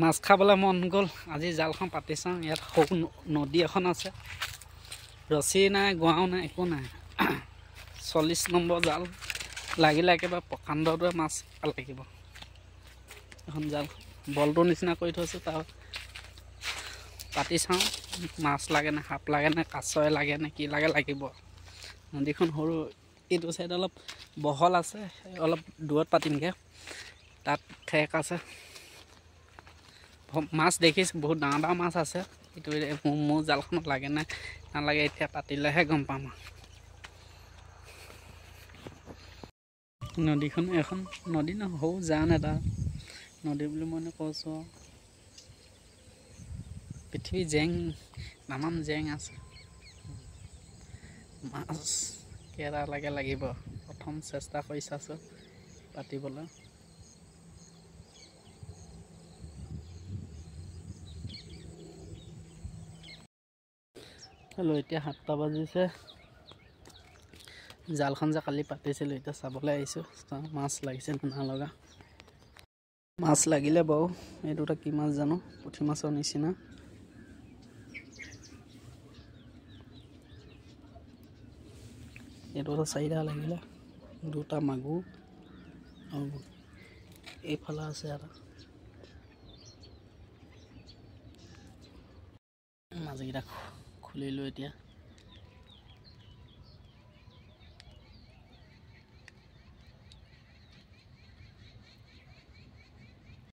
মাছ খাবলৈ মন গ'ল আজি জালখন পাতি চাওঁ ইয়াত সৰু নদী এখন আছে ৰছী নাই গোৱাও নাই একো নাই 40 নম্বৰ জাল লাগিলে একেবাৰে প্ৰকাণ্ডটোৱে মাছ লাগিব এখন জাল বলটোৰ নিচিনা কৰি থৈছোঁ তাৰ পাতি চাওঁ মাছ লাগে নে সাপ লাগে নে কাছই লাগে নে কি লাগে লাগিব নদীখন সৰু এইটো চাইড অলপ বহল আছে অলপ দূৰত পাতিমগৈ তাত ঠেক আছে মাছ দেখিছোঁ বহুত ডাঙৰ ডাঙৰ মাছ আছে এইটো মোৰ জালখনত লাগে নে নালাগে এতিয়া পাতিলেহে গম পাম নদীখন এখন নদী ন সৰু জান এটা নদী বুলি মই কৈছোঁ পৃথিৱী জেং নানান জেং আছে মাছ কেইটা লাগে লাগিব প্ৰথম চেষ্টা কৰি চাইছোঁ পাতিবলৈ হেল্ল' এতিয়া 7টা বাজিছে জালখন যে কালি পাতিছিলোঁ এতিয়া চাবলৈ আহিছোঁ মাছ লাগিছে নলগা মাছ লাগিলে বাৰু এই দুটা কি মাছ জানো পুঠি মাছৰ নিচিনা এইটো 4টা লাগিলে দুটা মাগুৰ আৰু এইফালে আছে এটা মাছকেইটা খুলিলোঁ এতিয়া